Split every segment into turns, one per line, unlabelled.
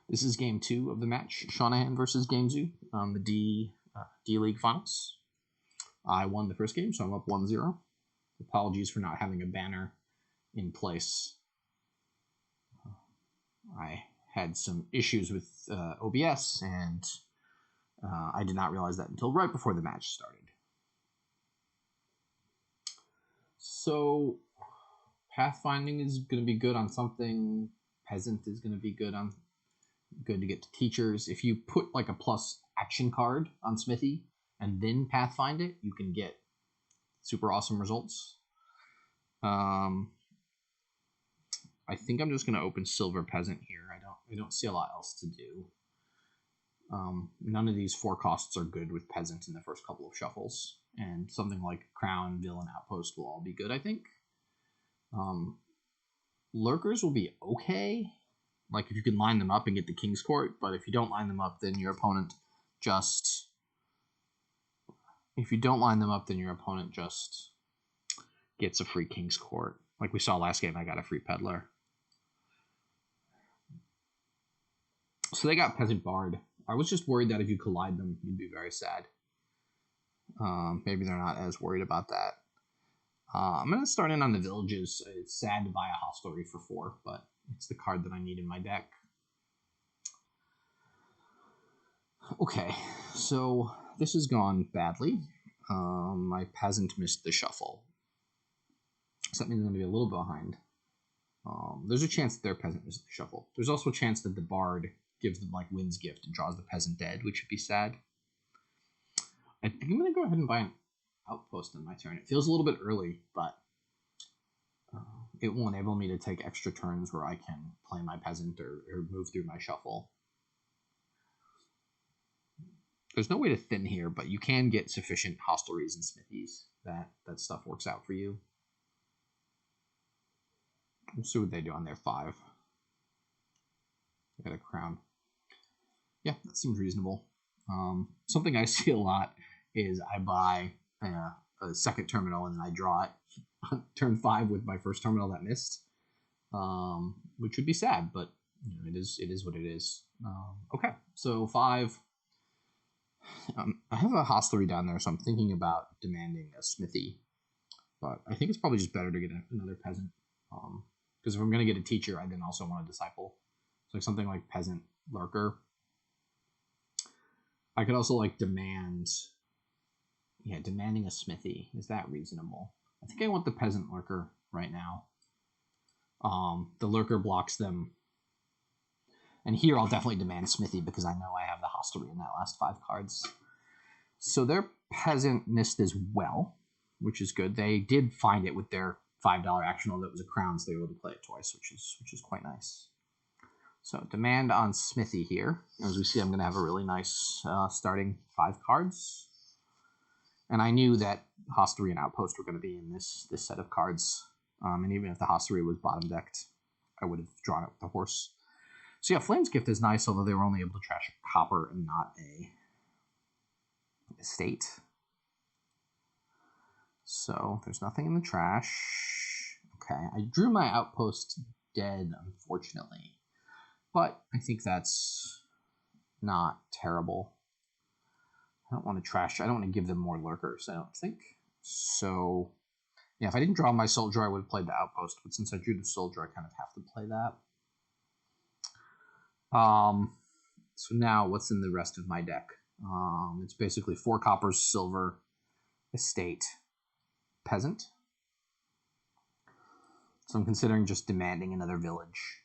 This is game 2 of the match, Seanahan versus Gamesou, the D-League Finals. I won the first game, so I'm up 1-0. Apologies for not having a banner in place. I had some issues with OBS, and I did not realize that until right before the match started. So, pathfinding is going to be good on something. Peasant is going to be good to get to teachers. If you put like a plus action card on Smithy and then pathfind it, you can get super awesome results. I think I'm just going to open Silver Peasant here. I don't see a lot else to do. None of these 4 costs are good with Peasant in the first couple of shuffles, and something like Crown, Villain, Outpost will all be good, I think. Lurkers will be okay, like if you can line them up and get the King's Court, but if you don't line them up, then your opponent just gets a free King's Court. Like we saw last game, I got a free Peddler. So they got Peasant Bard. I was just worried that if you collide them, you'd be very sad. Maybe they're not as worried about that. I'm going to start in on the villages. It's sad to buy a hostelry for 4, but it's the card that I need in my deck. Okay, so this has gone badly. My Peasant missed the shuffle. So that means I'm going to be a little behind. There's a chance that their Peasant missed the shuffle. There's also a chance that the Bard gives them like Wind's Gift and draws the Peasant dead, which would be sad. I think I'm going to go ahead and buy an Outpost on my turn. It feels a little bit early, but it will enable me to take extra turns where I can play my Peasant or move through my shuffle. There's no way to thin here, but you can get sufficient hostelries and smithies that stuff works out for you. We'll see what they do on their 5. Got a Crown. Yeah, that seems reasonable. Something I see a lot is I buy a second terminal and then I draw it on turn 5 with my first terminal that missed, which would be sad, but you know, it is what it is. Okay, so 5. I have a hostelry down there, so I'm thinking about demanding a smithy, but I think it's probably just better to get another Peasant, because if I'm going to get a teacher, I then also want a disciple. So like something like Peasant Lurker. I could also like demanding a smithy. Is that reasonable? I think I want the Peasant Lurker right now. The Lurker blocks them. And here I'll definitely demand smithy because I know I have the hostelry in that last 5 cards. So their Peasant missed as well, which is good. They did find it with their $5 actional that was a Crown, so they were able to play it twice, which is quite nice. So demand on smithy here. As we see, I'm going to have a really nice starting 5 cards. And I knew that hostelry and Outpost were going to be in this set of cards. And even if the hostelry was bottom decked, I would have drawn it with the horse. So yeah, Flame's Gift is nice, although they were only able to trash a copper and not a estate. So there's nothing in the trash. Okay, I drew my Outpost dead, unfortunately. But I think that's not terrible. I don't want to trash. I don't want to give them more Lurkers, I don't think. So, yeah, if I didn't draw my Soldier, I would have played the Outpost. But since I drew the Soldier, I kind of have to play that. So now what's in the rest of my deck? It's basically 4 coppers, silver, estate, Peasant. So I'm considering just demanding another village.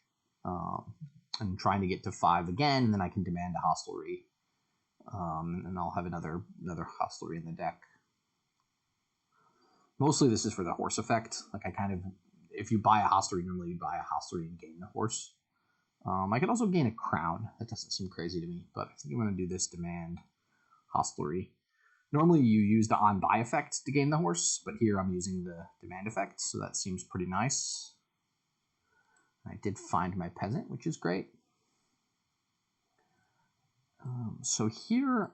And trying to get to 5 again, and then I can demand a hostelry. And I'll have another hostelry in the deck. Mostly this is for the horse effect. Like if you buy a hostelry, normally you buy a hostelry and gain the horse. I could also gain a Crown. That doesn't seem crazy to me, but I think I'm going to do this demand hostelry. Normally you use the on-buy effect to gain the horse, but here I'm using the demand effect, so that seems pretty nice. I did find my Peasant, which is great. So here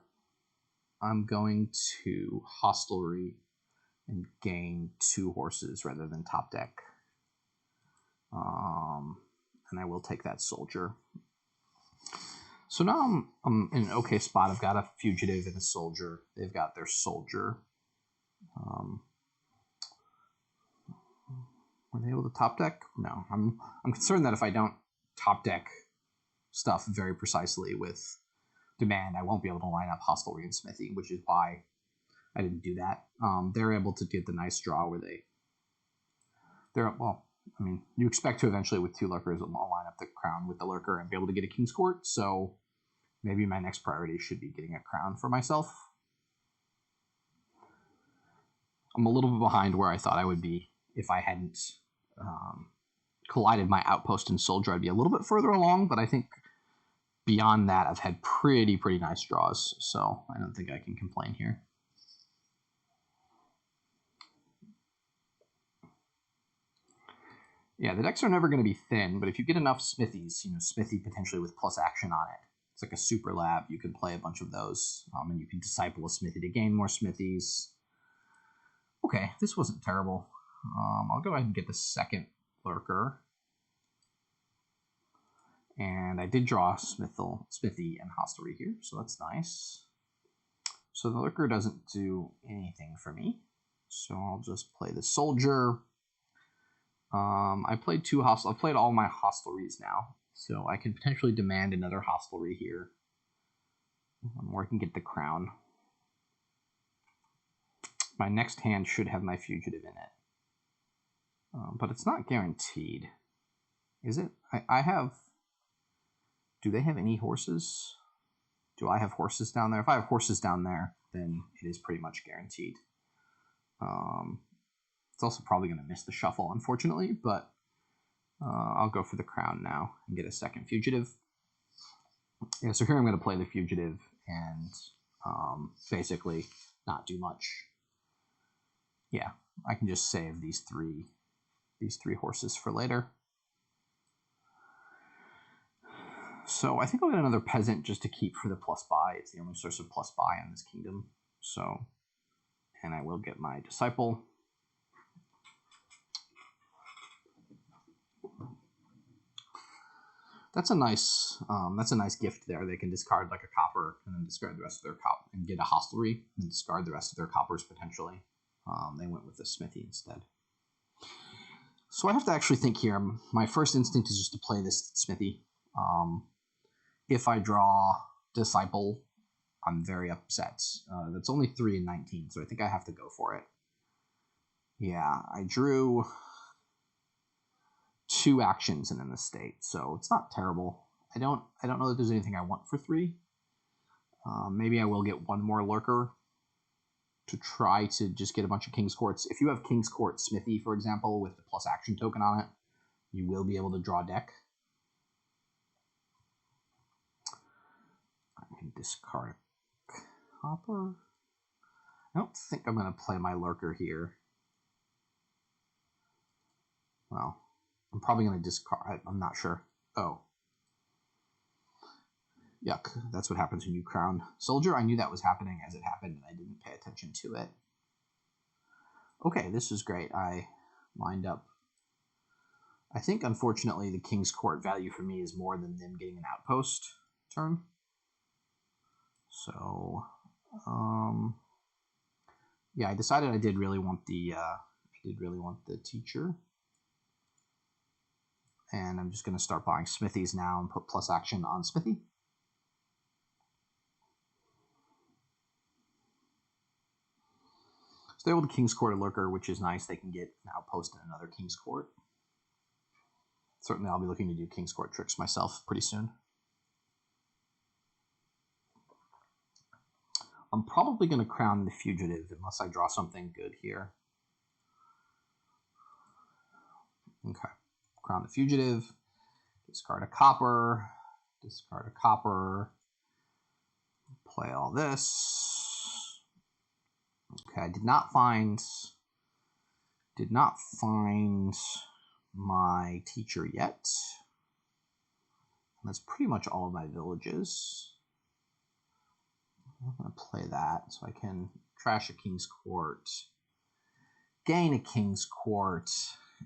I'm going to hostelry and gain 2 horses rather than top deck. And I will take that Soldier. So now I'm in an okay spot. I've got a fugitive and a soldier. They've got their soldier. Were they able to top deck? No. I'm concerned that if I don't top deck stuff very precisely with demand, I won't be able to line up hostelry and smithy, which is why I didn't do that. They're able to get the nice draw where they're well. I mean, you expect to eventually with 2 lurkers, I'll line up the crown with the lurker and be able to get a king's court. So maybe my next priority should be getting a crown for myself. I'm a little bit behind where I thought I would be if I hadn't collided my outpost and soldier. I'd be a little bit further along, but I think beyond that, I've had pretty nice draws. So I don't think I can complain here. Yeah, the decks are never going to be thin, but if you get enough smithies, smithy potentially with plus action on it, it's like a super lab. You can play a bunch of those, and you can disciple a smithy to gain more smithies. Okay, this wasn't terrible. I'll go ahead and get the second lurker. And I did draw smithy and hostelry here, so that's nice. So the lurker doesn't do anything for me. So I'll just play the soldier. I played I've played all my hostelries now, so I can potentially demand another hostelry here, or I can get the crown. My next hand should have my fugitive in it, but it's not guaranteed, is it? I have. Do they have any horses? Do I have horses down there? If I have horses down there, then it is pretty much guaranteed. It's also probably going to miss the shuffle, unfortunately, but I'll go for the crown now and get a second fugitive. Yeah, so here I'm going to play the fugitive and basically not do much. Yeah, I can just save these three horses for later. So I think I'll get another peasant just to keep for the plus buy. It's the only source of plus buy on this kingdom. So, and I will get my disciple. That's a nice gift there. They can discard like a copper and then discard the rest of their copper and get a hostelry and discard the rest of their coppers potentially. They went with the smithy instead. So I have to actually think here. My first instinct is just to play this smithy. If I draw disciple, I'm very upset. That's only 3 and 19, so I think I have to go for it. Yeah, I drew 2 actions in an estate, so it's not terrible. I don't know that there's anything I want for 3. Maybe I will get 1 more lurker to try to just get a bunch of King's Courts. If you have King's Court Smithy, for example, with the plus action token on it, you will be able to draw deck. I can discard a copper. I don't think I'm going to play my lurker here. Well, I'm probably going to discard. I'm not sure. Oh. Yuck. That's what happens when you crown soldier. I knew that was happening as it happened, and I didn't pay attention to it. Okay, this is great. I lined up. I think, unfortunately, the King's Court value for me is more than them getting an outpost turn. So, yeah, I decided I did really want the teacher. And I'm just going to start buying smithies now and put plus action on smithy. So they're able to King's Court a lurker, which is nice. They can get an outpost in another King's Court. Certainly I'll be looking to do King's Court tricks myself pretty soon. I'm probably going to crown the fugitive unless I draw something good here. Okay. Crown the fugitive. Discard a copper. Discard a copper. Play all this. Okay, I did not find my teacher yet. And that's pretty much all of my villages. I'm going to play that so I can trash a King's Court, gain a King's Court,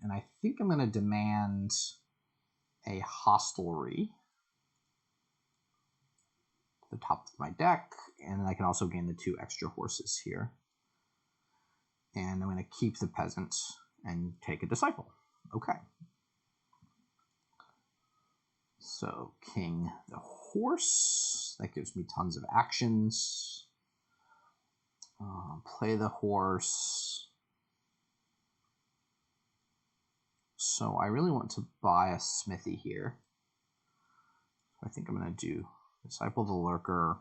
and I think I'm going to demand a hostelry. the top of my deck, and I can also gain the 2 extra horses here. And I'm going to keep the peasant and take a disciple. Okay. So king the horse. That gives me tons of actions. Play the horse. So I really want to buy a smithy here. I think I'm going to do Disciple the Lurker.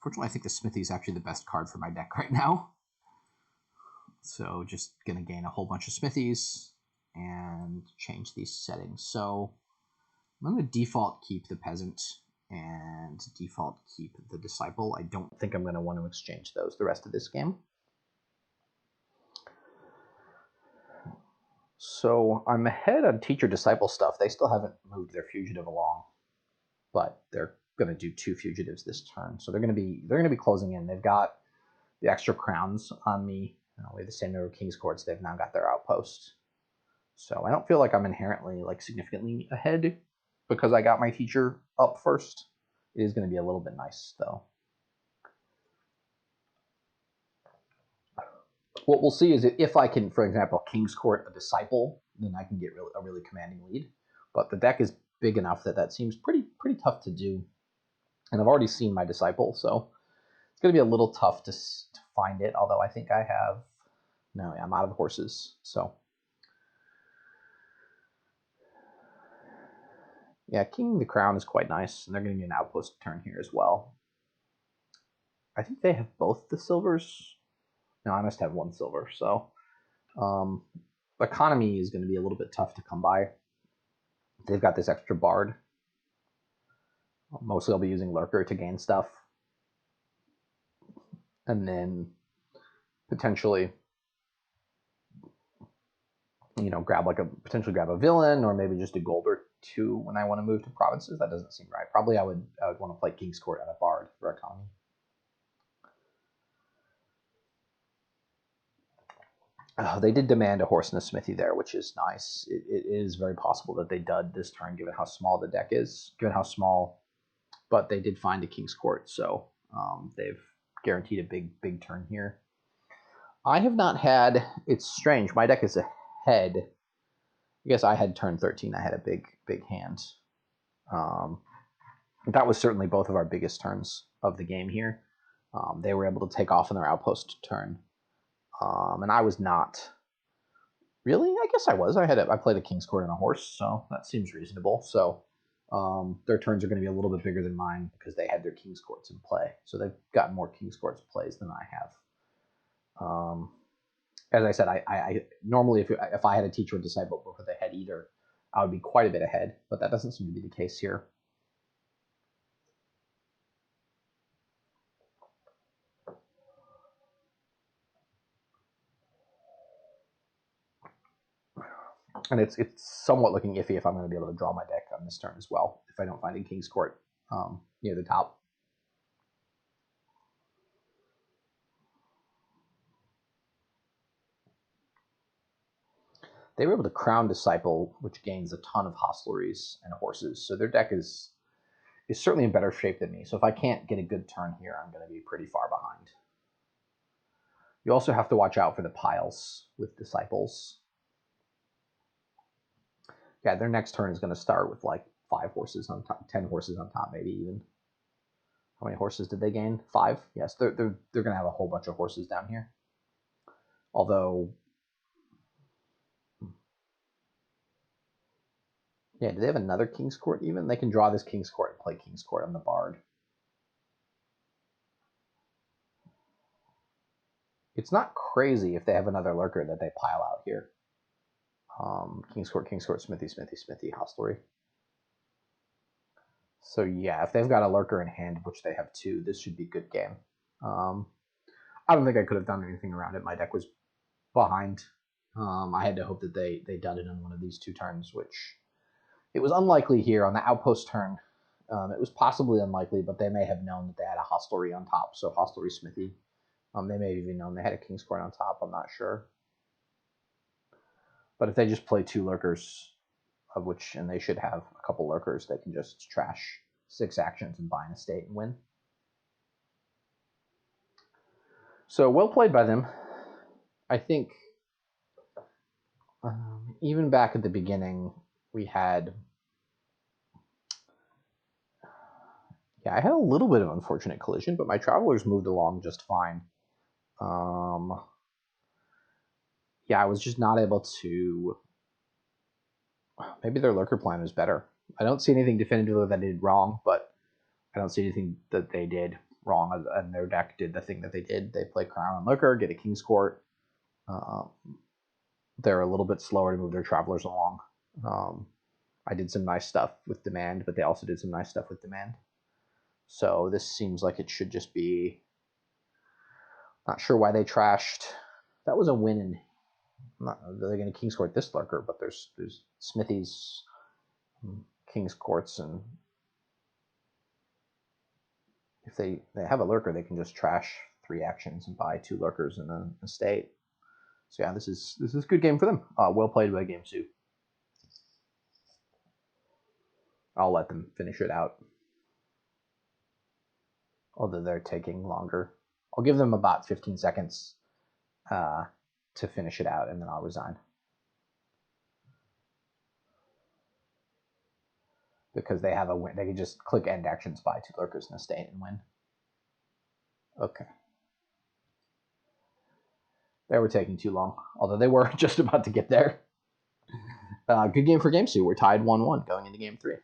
Fortunately, I think the smithy is actually the best card for my deck right now. So just going to gain a whole bunch of smithies and change these settings. So I'm going to default keep the peasant and default keep the disciple. I don't think I'm going to want to exchange those the rest of this game. So I'm ahead on teacher-disciple stuff. They still haven't moved their fugitive along, but they're going to do 2 fugitives this turn. So they're going to be closing in. They've got the extra crowns on me. We have the same number of king's courts. They've now got their outpost. So I don't feel like I'm inherently significantly ahead because I got my teacher up first. It is going to be a little bit nice though. What we'll see is if I can, for example, king's court a disciple, then I can get a really commanding lead. But the deck is big enough that seems pretty tough to do. And I've already seen my disciple, so it's going to be a little tough to find it. Although I think I have, no, I'm out of horses. So yeah, king the crown is quite nice, and they're going to get an outpost turn here as well. I think they have both the silvers. No, I must have 1 silver. So economy is going to be a little bit tough to come by. They've got this extra bard. Mostly I'll be using lurker to gain stuff. And then potentially, potentially grab a villain, or maybe just a gold or 2 when I want to move to provinces. That doesn't seem right. Probably I would want to play king's court and a bard for economy. They did demand a horse and a smithy there, which is nice. It is very possible that they dud this turn, given how small the deck is, but they did find a king's court, so they've guaranteed a big turn here. I have not had, it's strange, my deck is ahead. I guess I had turn 13, I had a big hand. That was certainly both of our biggest turns of the game here. They were able to take off on their outpost turn. And I was not. Really? I guess I was. I played a king's court and a horse, so that seems reasonable. So their turns are going to be a little bit bigger than mine because they had their king's courts in play. So they've got more king's courts plays than I have. As I said, I normally if I had a teacher or disciple before they had either, I would be quite a bit ahead, but that doesn't seem to be the case here. And it's somewhat looking iffy if I'm going to be able to draw my deck on this turn as well, if I don't find a king's court near the top. They were able to crown disciple, which gains a ton of hostleries and horses. So their deck is certainly in better shape than me. So if I can't get a good turn here, I'm going to be pretty far behind. You also have to watch out for the piles with disciples. Yeah, their next turn is going to start with 5 horses on top, 10 horses on top, maybe even. How many horses did they gain? 5? Yes, they're going to have a whole bunch of horses down here. Although, yeah, do they have another king's court even? They can draw this king's court and play king's court on the bard. It's not crazy if they have another lurker that they pile out here. King's court, smithy, hostlery. So yeah, if they've got a lurker in hand, which they have 2, this should be a good game. I don't think I could have done anything around it. My deck was behind. I had to hope that they dudded on one of these 2 turns, which it was unlikely here on the outpost turn. It was possibly unlikely, but they may have known that they had a hostelry on top, so hostelry smithy. They may have even known they had a king's court on top. I'm not sure. But if they just play 2 lurkers, and they should have a couple lurkers, they can just trash 6 actions and buy an estate and win. So well played by them. I think even back at the beginning, we had... Yeah, I had a little bit of unfortunate collision, but my travelers moved along just fine. Yeah, I was just not able to... Maybe their lurker plan was better. I don't see anything definitively that they did wrong, but I don't see anything that they did wrong, and their deck did the thing that they did. They play Crown and Lurker, get a King's Court. They're a little bit slower to move their travelers along. I did some nice stuff with Demand, but they also did some nice stuff with Demand. So this seems like it should just be... Not sure why they trashed. That was a win. And they're going to King's Court this Lurker, but there's Smithies, King's Courts, and if they have a Lurker, they can just trash 3 actions and buy 2 Lurkers and an estate. So yeah, this is a good game for them. Well played by Gamesou. I'll let them finish it out. Although they're taking longer. I'll give them about 15 seconds to finish it out, and then I'll resign. Because they have a win. They can just click end actions, buy 2 Lurkers and a estate and win. Okay. They were taking too long, although they were just about to get there. Good game for Gamesou. We're tied 1-1 going into game 3.